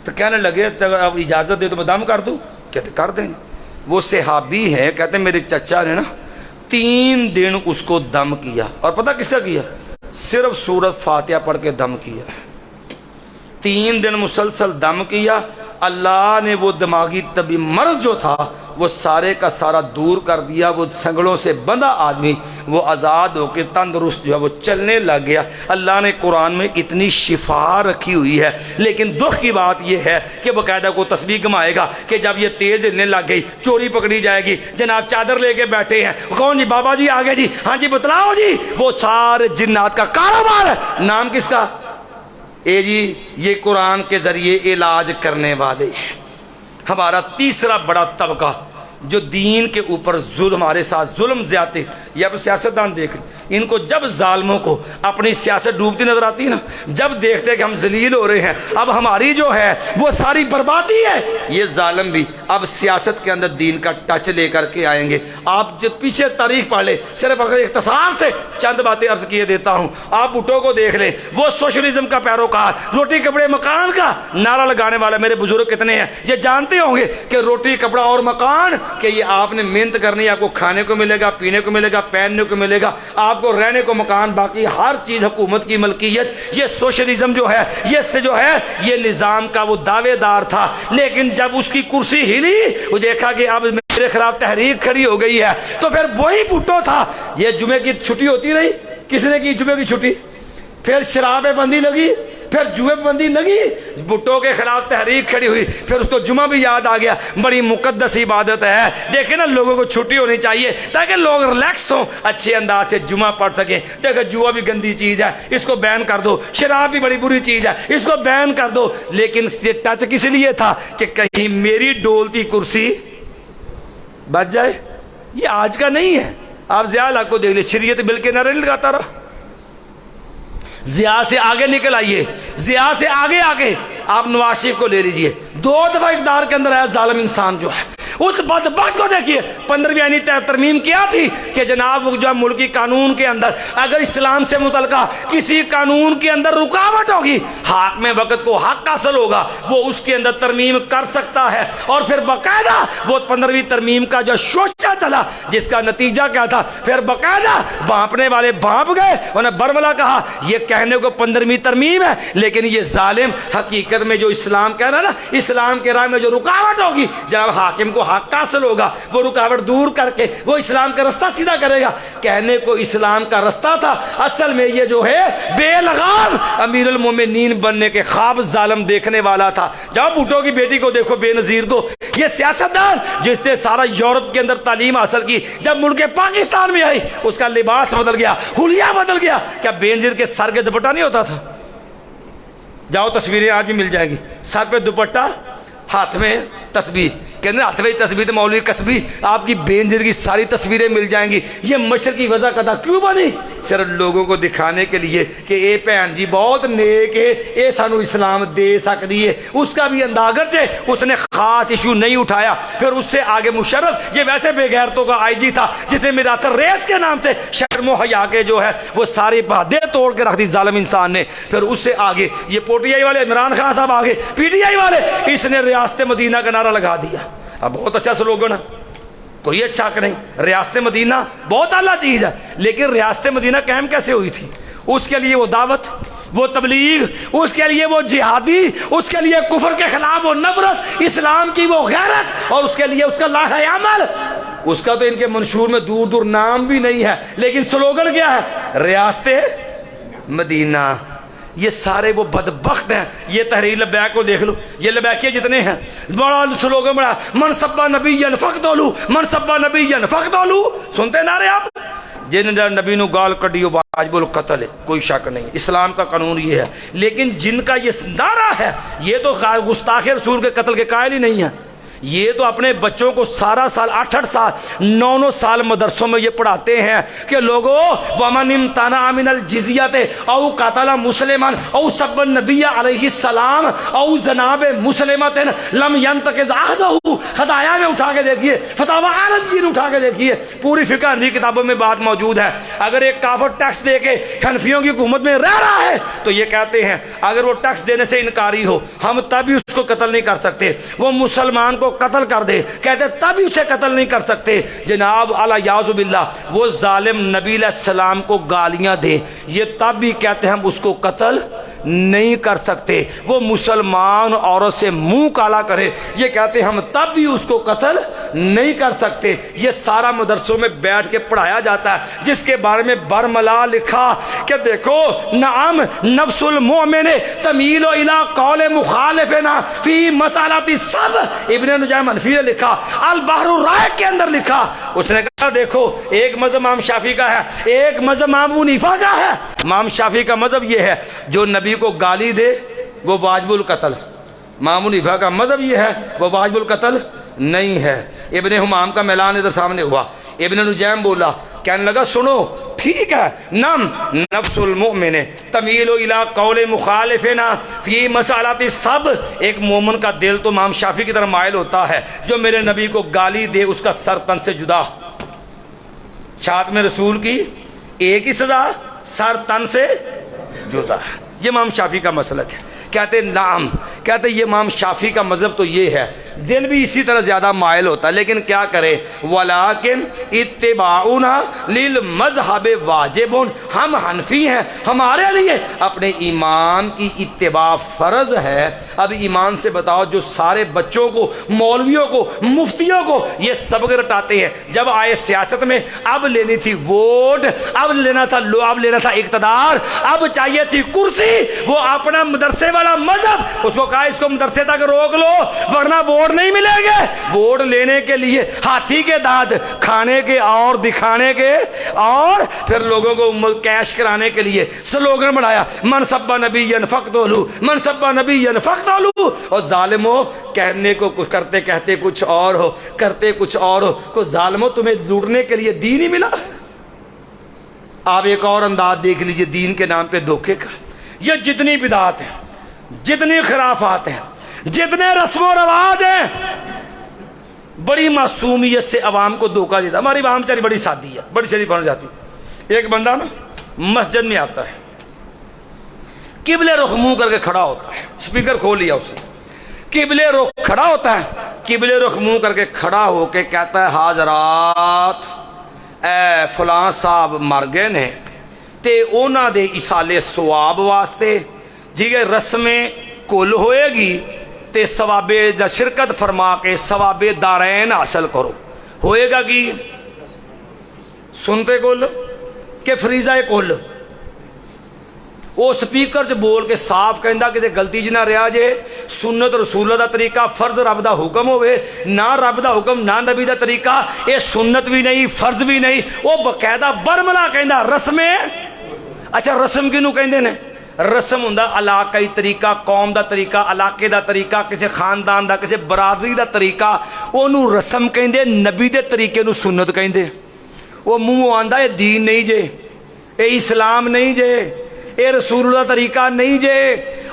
تو کہنے لگے اب اجازت دے تو میں دم کر دوں؟ کہتے کر دیں۔ وہ صحابی ہیں، کہتے ہیں میرے چچا نے نا 3 دن اس کو دم کیا، اور پتہ کس کا کیا؟ صرف سورۃ فاتحہ پڑھ کے دم کیا۔ 3 دن مسلسل دم کیا، اللہ نے وہ دماغی طبی مرض جو تھا وہ سارے کا سارا دور کر دیا۔ وہ سنگڑوں سے بندھا آدمی وہ آزاد ہو کے تندرست جو ہے وہ چلنے لگ گیا۔ اللہ نے قرآن میں اتنی شفا رکھی ہوئی ہے، لیکن دکھ کی بات یہ ہے کہ باقاعدہ کو تسبیح گمائے گا کہ جب یہ تیز ہلنے لگ گئی، چوری پکڑی جائے گی، جناب چادر لے کے بیٹھے ہیں، کون جی بابا جی آگے جی، ہاں جی بتلاؤ جی، وہ سارے جنات کا کاروبار ہے۔ نام کس کا؟ اے جی یہ قرآن کے ذریعے علاج کرنے والے ہیں۔ ہمارا تیسرا بڑا طبقہ جو دین کے اوپر ظلم، ہمارے ساتھ ظلم زیادتی، یہ اب سیاستدان دیکھ ان کو جب ظالموں کو اپنی سیاست ڈوبتی نظر آتی ہے نا، جب دیکھتے کہ ہم ذلیل ہو رہے ہیں، اب ہماری جو ہے وہ ساری بربادی ہے، یہ ظالم بھی اب سیاست کے اندر دین کا ٹچ لے کر کے آئیں گے۔ آپ جو پیچھے تاریخ پڑھ لیں، صرف اگر اختصار سے چند باتیں عرض کیے دیتا ہوں۔ آپ بھٹو کو دیکھ لیں، وہ سوشلزم کا پیروکار، روٹی کپڑے مکان کا نعرہ لگانے والا میرے بزرگ کتنے ہیں یہ جانتے ہوں گے کہ روٹی کپڑا اور مکان، کہ یہ آپ نے محنت کرنی ہے، آپ کو کھانے کو ملے گا، پینے کو ملے گا، پہننے کو ملے گا، آپ کو رہنے کو مکان، باقی ہر چیز حکومت کی ملکیت۔ یہ سوشلزم جو ہے یہ سے جو ہے یہ نظام کا وہ دعوے دار تھا، لیکن جب اس کی کرسی ہلی، وہ دیکھا کہ اب میرے خلاف تحریک کھڑی ہو گئی ہے، تو پھر وہی بھٹو تھا۔ یہ جمعے کی چھٹی ہوتی رہی، کس نے کی جمعے کی چھٹی؟ پھر شراب بندی لگی، پھر جوئے بندی لگی، بھٹو کے خلاف تحریک کھڑی ہوئی، پھر اس کو جمعہ بھی یاد آ گیا۔ بڑی مقدس عبادت ہے، دیکھیں نا لوگوں کو چھٹی ہونی چاہیے تاکہ لوگ ریلیکس ہوں، اچھے انداز سے جمعہ پڑھ سکیں۔ دیکھیں جوا بھی گندی چیز ہے، اس کو بین کر دو، شراب بھی بڑی بری چیز ہے، اس کو بین کر دو، لیکن یہ ٹچ کس لیے تھا کہ کہیں میری ڈولتی کرسی بچ جائے۔ یہ آج کا نہیں ہے، آپ ضیاء الحق کو دیکھ لیں، شریعت بل کے نعرے لگاتا رہا۔ ضیاء سے آگے نکل آئیے، ضیاء سے آگے آگے آپ نواز شریف کو لے لیجئے، 2 دفعہ اقتدار کے اندر آیا ظالم انسان جو ہے، اس بدبخت کو دیکھیے۔ 15ویں آئینی ترمیم کیا تھی کہ جناب وہ جو ملکی قانون کے اندر اگر اسلام سے متعلقہ کسی قانون کے اندر رکاوٹ ہوگی، حاکم وقت کو حق حاصل ہوگا، وہ اس کے اندر ترمیم کر سکتا ہے۔ اور پھر باقاعدہ وہ 15ویں ترمیم کا جو شوشہ چلا، جس کا نتیجہ کیا تھا، پھر باقاعدہ بھانپنے والے بھانپ گئے، انہیں برملا کہا یہ کہنے کو 15ویں ترمیم ہے، لیکن یہ ظالم حقیقت میں جو اسلام کہہ رہا نا، اسلام کے راہ میں جو رکاوٹ ہوگی، جب حاکم کو حق حاصل ہوگا، وہ رکاوٹ دور کر کے وہ اسلام کا رستہ سیدھا کرے گا۔ کہنے کو اسلام کا رستہ تھا، اصل میں یہ جو ہے بے لگام امیر المومنین بننے کے خواب ظالم دیکھنے والا تھا۔ جب بھٹو کی بیٹی کو دیکھو، بے نظیر کو، یہ سیاستدان جس نے سارا یورپ کے اندر تعلیم حاصل کی، جب ملک پاکستان میں آئی اس کا لباس بدل گیا، حلیہ بدل گیا۔ کیا بے نظیر کے سر کے دوپٹہ نہیں ہوتا تھا؟ جاؤ تصویریں آج بھی مل جائیں گی، سر پہ دوپٹہ، ہاتھ میں تسبیح، کہتے ہیں ہاتھ میں تسبیح تو مولوی کسبی، آپ کی بے نظیر کی ساری تصویریں مل جائیں گی۔ یہ مشرقی وضع قضا کیوں بنی؟ صرف لوگوں کو دکھانے کے لیے کہ اے بہن جی بہت نیک ہے، اے سانو اسلام دے سکتی ہے۔ اس کا بھی انداز اگرچہ اس نے خاص ایشو نہیں اٹھایا۔ پھر اس سے آگے مشرف، یہ ویسے بے غیرتوں کا آئی جی تھا، جس نے میرات ریس کے نام سے شرم و حیا کے جو ہے وہ ساری باتیں توڑ کے رکھ دی ظالم انسان نے۔ پھر اس سے آگے یہ پی ٹی آئی والے عمران خان صاحب آگے، پی ٹی آئی والے، اس نے ریاست مدینہ کا نعرہ لگا دیا۔ اب بہت اچھا سلوگن ہے، کوئی اچھا حق نہیں، ریاست مدینہ بہت اعلیٰ چیز ہے، لیکن ریاست مدینہ قائم کیسے ہوئی تھی؟ اس کے لیے وہ دعوت، وہ تبلیغ، اس کے لیے وہ جہادی، اس کے لیے کفر کے خلاف وہ نفرت، اسلام کی وہ غیرت، اور اس کے لیے اس کا لاہ عمل۔ اس کا تو ان کے منشور میں دور دور نام بھی نہیں ہے، لیکن سلوگن کیا ہے؟ ریاست مدینہ۔ یہ سارے وہ بدبخت ہیں۔ یہ تحریر لبیک کو دیکھ لو، یہ لبیکیے جتنے ہیں، بڑا سلوگن بڑا، من سبا نبیا فقتلو، من سبا نبیا فقتلو۔ سنتے نعرے آپ؟ جن نبی نو گال کڈیو واجب القتل ہے، کوئی شک نہیں، اسلام کا قانون یہ ہے۔ لیکن جن کا یہ نعرہ ہے، یہ تو گستاخ رسول کے قتل کے قائل ہی نہیں ہے۔ یہ تو اپنے بچوں کو سارا سال 8-8 سال 9-9 سال مدرسوں میں یہ پڑھاتے ہیں کہ لوگو ومن امتنع من الجزیۃ او قتل مسلما او سب النبی علیہ السلام او جناب مسلمۃ لم ينتقض عہدہ۔ ہدایہ میں اٹھا کے دیکھیے، فتاوی عالمگیر اٹھا کے دیکھیے، پوری فقہ حنفی کتابوں میں بات موجود ہے۔ اگر ایک کافر ٹیکس دے کے حنفیوں کی حکومت میں رہ رہا ہے تو یہ کہتے ہیں اگر وہ ٹیکس دینے سے انکاری ہو، ہم تبھی اس کو قتل نہیں کر سکتے۔ وہ مسلمان کو قتل کر دے، کہتے تب اسے قتل نہیں کر سکتے۔ جناب الیاذ باللہ وہ ظالم نبی علیہ السلام کو گالیاں دے، یہ تب بھی کہتے ہیں ہم اس کو قتل نہیں کر سکتے۔ وہ مسلمان عورت سے منہ کالا کرے، یہ کہتے ہم تب بھی اس کو قتل نہیں کر سکتے۔ یہ سارا مدرسوں میں بیٹھ کے پڑھایا جاتا ہے، جس کے بارے میں برملا لکھا کہ دیکھو نعم نفس المؤمن تمیل الی قول مخالفنا فی مسالات سب، ابن نجیم حنفی نے لکھا، البحر الرائق کے اندر لکھا۔ اس نے کہا دیکھو ایک مذہب امام شافعی کا ہے، ایک مذہب امام ابو حنیفہ کا ہے۔ امام شافعی کا مذہب یہ ہے جو نبی کو گالی دے وہ واجب القتل، امام ابو حنیفہ کا مذہب یہ ہے وہ واجب القتل نہیں ہے۔ ابن حمام کا میلان ادھر سامنے ہوا، ابن نجیم بولا کہنے لگا سنو ٹھیک ہے، نم نفس المؤمن تمیل الی قول مخالفنا فی مسالات سب، ایک مومن کا دل تو امام شافعی کی طرف مائل ہوتا ہے، جو میرے نبی کو گالی دے اس کا سر تن سے جدا، شاتم رسول کی ایک ہی سزا، سر تن سے جدا، یہ امام شافعی کا مسلک ہے۔ کہتے نام، کہتے یہ امام شافعی کا مذہب تو یہ ہے، دل بھی اسی طرح زیادہ مائل ہوتا ہے، لیکن کیا کرے، ولیکن اتباعنا للمذہب واجب، ہم حنفی ہیں، ہمارے لیے اپنے ایمان کی اتباع فرض ہے۔ اب ایمان سے بتاؤ، جو سارے بچوں کو، مولویوں کو، مفتیوں کو یہ سبق رٹاتے ہیں، جب آئے سیاست میں اب لینی تھی ووٹ، اب لینا تھا اقتدار، اب چاہیے تھی کرسی، وہ اپنا مدرسے والا مذہب، اس کو کہا اس کو مدرسے تک روک لو ورنہ ووٹ نہیں ملیں گے۔ ووٹ لینے کے لیے ہاتھی کے دانت، کھانے کے اور دکھانے کے اور، پھر لوگوں کو کیش کرانے کے لیے سلوگن بنایا، من سب نبی فقتلو، من سب نبی فقتلو، اور ظالموں کہنے کو کرتے کہتے کچھ اور ہو، کرتے کچھ اور ہو، کو ظالموں تمہیں لوٹنے کے لیے دین ہی ملا۔ آپ ایک اور انداز دیکھ لیجئے دین کے نام پہ دھوکے کا، یہ جتنی بدعات ہیں، جتنی خرافات ہیں، جتنے رسم و رواج ہیں، بڑی معصومیت سے عوام کو دھوکہ دیتا۔ ہماری عوام چاری بڑی سادی ہے، بڑی شریف بن جاتی ہے۔ ایک بندہ نا مسجد میں آتا ہے، قبلے رخ منہ کر کے کھڑا ہوتا ہے، سپیکر کھول لیا اس نے، قبلے رخ کھڑا ہوتا ہے، قبلے رخ منہ کر کے کھڑا ہو کے کہتا ہے حضرات اے فلاں صاحب مر گئے نے تے اونا دے اسالے ثواب واسطے جی رسمیں کل ہوئے گی تے ثواب شرکت فرما کے ثواب دارین حاصل کرو، ہوئے گا کی سنتے کل کہ فریضہ کل، وہ سپیکر چ بول کے صاف کہندا کہ غلطی جنہ رہا جے، سنت رسول دا طریقہ، فرض رب دا حکم ہوئے، نہ رب دا حکم نہ نبی دا طریقہ، یہ سنت بھی نہیں فرض بھی نہیں، وہ باقاعدہ برملا کہندا رسمیں۔ اچھا رسم کنوں کہندے نے؟ رسم ہوندا علاقائی طریقہ، قوم دا طریقہ، علاقے دا طریقہ، کسی خاندان دا، کسی برادری دا طریقہ، اونوں رسم کہندے، نبی دے طریقے نوں سنت کہندے۔ وہ منہ آندا یہ دین نہیں جے، اے اسلام نہیں جے، اے رسول اللہ طریقہ نہیں جے،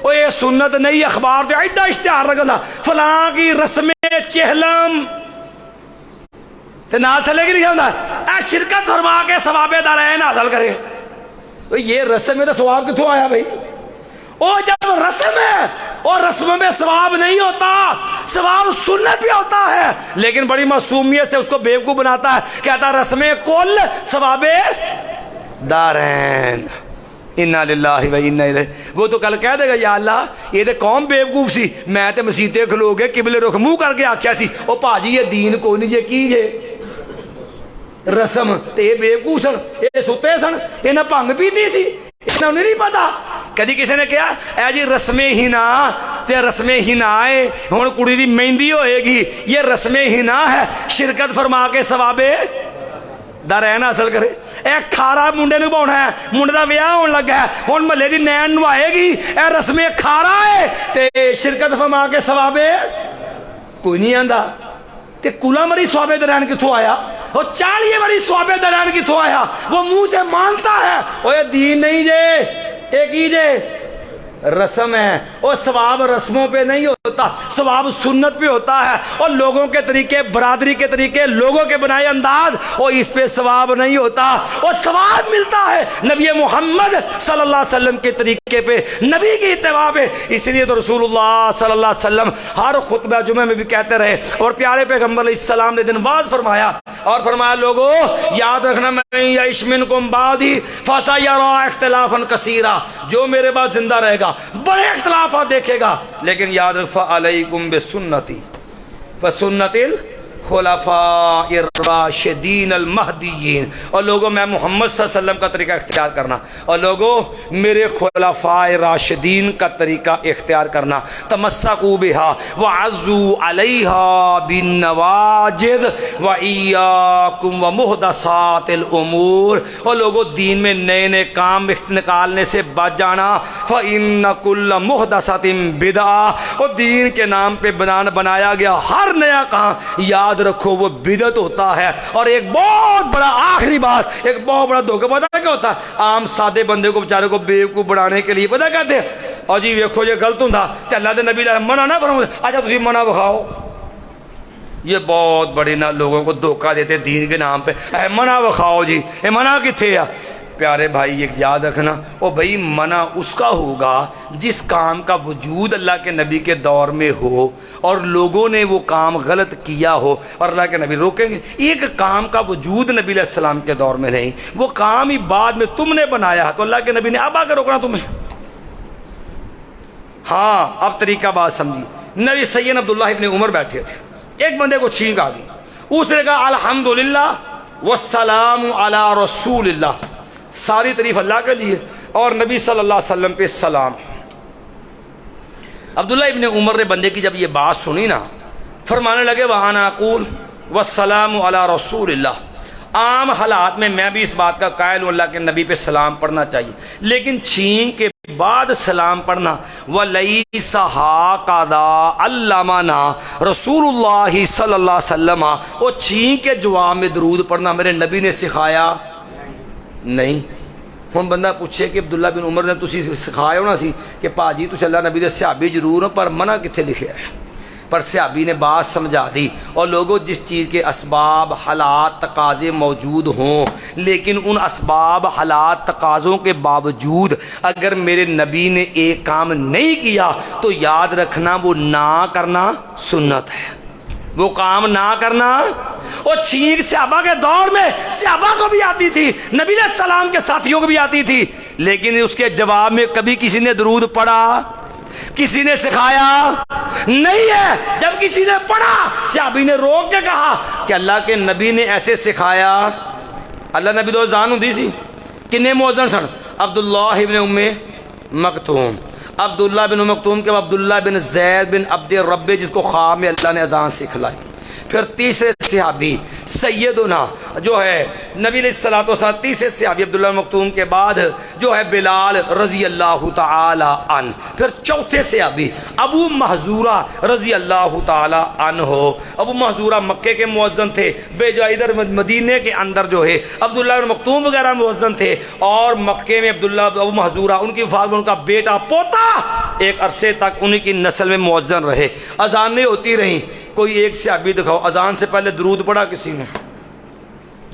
او یہ سنت نہیں، اخبار تے ایڈا اشتہار لگا فلاں کی رسم چہلم تے نال تھلے کی لکھا ہوندا اے شرکت فرما کے ثواب دارین حاصل کرے۔ یہ رسم میں تو ثواب کتوں آیا بھائی؟ او جب رسم ہے اور رسم میں ثواب نہیں ہوتا، ثواب سنت بھی ہوتا ہے، لیکن بڑی معصومیت سے اس کو بیوقوف بناتا ہے، کہتا ہے رسم کل ثواب دارین، انا للہ و انا الیہ۔ وہ تو کل کہہ دے گا یا اللہ یہ تے قوم بیوقوف سی، میں تے مسیتے کھلو گے قبلے رخ منہ کر کے آکھیا سی او پاجی یہ دین کو نہیں جے کی جے رسم تے بیوقوف سن، یہ ستے سن، انہیں بھنگ پیتی سی، انہوں نے نہیں پتا۔ کدی کسی نے کہا اے جی رسمیں ہی نہ تے رسمیں ہی نہ آئے ہن کڑی دی مہندی ہوئے گی، یہ رسمیں ہی نہ ہے، شرکت فرما کے ثواب دارین حاصل کرے۔ اے کھارا منڈے نو باؤنا ہے، منڈے دا ویاہ ہون لگا ہے، ہن محلے دی نین نوائے گی، اے رسمیں کھارا ہے تے شرکت فرما کے ثواب کوئی نہیں آندا۔ تے کلا مری ثواب دارین کتوں آیا؟ وہ 40 بڑی ثواب دارین کتوں آیا؟ وہ منہ سے مانتا ہے وہ یہ دین نہیں جے، ایک ہی جے رسم ہے، وہ ثواب رسموں پہ نہیں ہوتا، ثواب سنت پہ ہوتا ہے، اور لوگوں کے طریقے، برادری کے طریقے، لوگوں کے بنائے انداز، وہ اس پہ ثواب نہیں ہوتا، وہ ثواب ملتا ہے نبی محمد صلی اللہ علیہ وسلم کے طریقے پہ، نبی کی اتباع پہ۔ اس لیے تو رسول اللہ صلی اللہ علیہ وسلم ہر خطبہ جمعہ میں بھی کہتے رہے، اور پیارے پیغمبر علیہ السلام نے دن واضح فرمایا اور فرمایا لوگو یاد رکھنا میں یعش منکم بعدی فسیری اختلافا کثیرا، جو میرے بعد زندہ رہے گا بڑے اختلافات دیکھے گا، لیکن یاد رکھ فعلیکم بسنتی فسنت الخلفاء الراشدین المہدیین، اور لوگوں میں محمد صلی اللہ علیہ وسلم کا طریقہ اختیار کرنا، اور لوگوں میرے خلفاء راشدین کا طریقہ اختیار کرنا، تمسکوا بہا وعزوا علیہا بالنواجذ وایاکم ومحدثات الامور، اور لوگوں دین میں نئے نئے کام نکالنے سے بچ جانا، فإن کل محدثۃ بدعہ، اور دین کے نام پہ بنایا گیا ہر نیا کام یاد یاد رکھو وہ بدعت ہوتا ہے۔ اور ایک بہت بڑا آخری بات، ایک بہت بڑا دھوکہ پتہ کیا ہوتا ہے؟ عام سادے بندے کو بیچارے کو بیوقوف بنانے کے لیے پتہ کہتے ہیں، اور جی ویکھو یہ غلط ہوندا تے اللہ دے نبی نے منع نہ فرماؤ، اچھا تسی منع بخاؤ۔ یہ بہت بڑے نا لوگوں کو دھوکہ دیتے دین کے نام پہ، اے منع بخاؤ جی، اے منع کتھے ہے؟ پیارے بھائی ایک یاد رکھنا، او بھائی منع اس کا ہوگا جس کام کا وجود اللہ کے نبی کے دور میں ہو اور لوگوں نے وہ کام غلط کیا ہو اور اللہ کے نبی روکیں گے۔ ایک کام کا وجود نبی علیہ السلام کے دور میں نہیں، وہ کام ہی بعد میں تم نے بنایا تو اللہ کے نبی نے اب آ کے روکنا تمہیں۔ ہاں اب طریقہ بات سمجھی۔ نبی سید عبداللہ ابن عمر بیٹھے تھے، ایک بندے کو چھینک آ گئی، اس نے کہا الحمدللہ والسلام علی رسول اللہ، ساری تعریف اللہ کے لیے اور نبی صلی اللہ علیہ وسلم پہ سلام۔ عبداللہ ابن عمر نے بندے کی جب یہ بات سنی نا، فرمانے لگے وَأَنَا أَقُولُ وَالسَّلَامُ عَلَى رَسُولِ اللَّهِ، عام حالات میں میں بھی اس بات کا قائل ہوں اللہ کے نبی پہ سلام پڑھنا چاہیے، لیکن چھین کے بعد سلام پڑھنا وَلَيْسَ هَكَذَا عَلَّمَنَا رسول اللہ صلی اللہ علیہ وسلم، وہ چھین کے جواب میں درود پڑھنا میرے نبی نے سکھایا نہیں۔ ہن بندہ پوچھے کہ عبداللہ بن عمر نے تسی سکھایا ہونا سی کہ پاجی تسی اللہ نبی دے صحابی ضرور ہو پر منع کتھے لکھے ہے؟ پر صحابی نے بات سمجھا دی۔ اور لوگوں جس چیز کے اسباب حالات تقاضے موجود ہوں، لیکن ان اسباب حالات تقاضوں کے باوجود اگر میرے نبی نے ایک کام نہیں کیا تو یاد رکھنا وہ نہ کرنا سنت ہے، وہ کام نہ کرنا۔ اور چھینک صحابہ کے دور میں صحابہ کو بھی آتی تھی، نبی علیہ السلام کے ساتھیوں کو بھی آتی تھی، لیکن اس کے جواب میں کبھی کسی نے درود پڑھا، کسی نے سکھایا نہیں ہے۔ جب کسی نے پڑھا صحابی نے روک کے کہا کہ اللہ کے نبی نے ایسے سکھایا۔ اللہ نبی دو زان ہوندی سی، کنے موزن سن؟ عبداللہ ابن ام مکتوم، عبداللہ بن مکتوم کے عبداللہ بن زید بن عبد الرب جس کو خواب میں اللہ نے اذان سکھلائی۔ پھر تیسرے صحابی سیدنا جو ہے نبی علیہ الصلوۃ والسلام، تیسرے صحابی عبداللہ بن مکتوم کے بعد جو ہے بلال رضی اللہ تعالی عنہ، پھر چوتھے صحابی ابو محذورہ رضی اللہ تعالی عنہ۔ ابو محذورہ مکے کے مؤذن تھے، بے جا ادھر مدینے کے اندر جو ہے عبداللہ بن مکتوم وغیرہ مؤذن تھے، اور مکے میں عبداللہ ابو محذورہ ان کی وفات میں ان کا بیٹا پوتا ایک عرصے تک انہی کی نسل میں مؤذن رہے۔ اذانیں ہوتی رہیں، کوئی ایک صحابی دکھاؤ اذان سے پہلے درود پڑھا کسی نے؟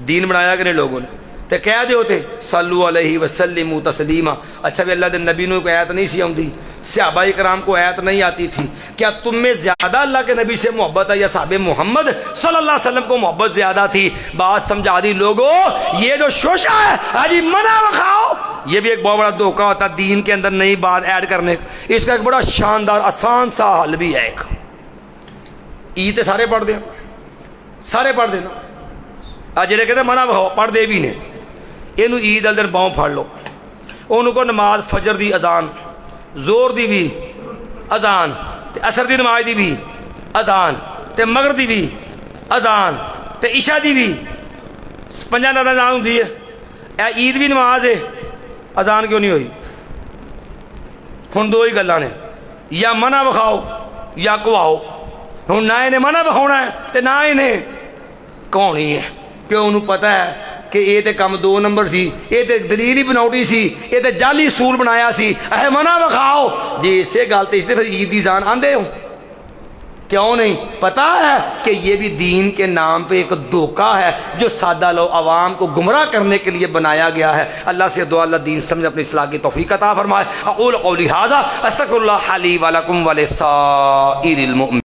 دین بنایا کہ نہیں لوگوں نے؟ تے کہہ دے ہوتے صلو علیہ وسلم تسلیما۔ اچھا بھی اللہ دے نبی نے کوئی آیت نہیں سی آتی، صحابہ کرام کو آیت نہیں آتی تھی؟ کیا تم میں زیادہ اللہ کے نبی سے محبت ہے یا صحابہ محمد صلی اللہ علیہ وسلم کو محبت زیادہ تھی؟ بات سمجھا دی لوگوں، یہ جو شوشہ ہے حاجی منع بخاؤ، یہ بھی ایک بہت بڑا دھوکہ ہوتا ہے دین کے اندر نئی بات ایڈ کرنے۔ اس کا ایک بڑا شاندار آسان سا حل بھی ہے۔ ایک عید تے سارے پڑھ دیں، سارے پڑھ دینا، آج جڑے کہتے منع بخاؤ پڑھ دے بھی نے، اینو عید والے دن باؤں پھڑ لو، انہوں کو نماز فجر دی اذان، زور دی بھی اذان، تے عصر دی نماز دی بھی اذان، تے مغرب دی بھی اذان، تے عشاء دی بھی، پنجاں دا اذان ہوندی ہے۔ اے عید بھی نماز ہے، اذان کیوں نہیں ہوئی؟ ہن دو ہی گلاں نے، یا منع بخاؤ یا کواؤ۔ ہن نہ انہیں منع بخاؤنا ہے تے نہ انہیں کہانی ہے، کیوں انہوں پتہ ہے کہ یہ تے کم دو نمبر سی، یہ تے دلیل ہی بناوٹی سی، یہ تے جعلی اصول بنایا سی، اے منع بخاؤ جی اسے گالتے اس پھر عید دی زان آندے ہو؟ کیوں نہیں پتا ہے کہ یہ بھی دین کے نام پہ ایک دھوکہ ہے جو سادہ لو عوام کو گمراہ کرنے کے لیے بنایا گیا ہے۔ اللہ سے دعا اللہ دین سمجھ اپنی اصلاح کی توفیق عطا فرمائے۔ اقول قولی ھذا استغفر اللہ لی ولکم ولسائر المؤمنین۔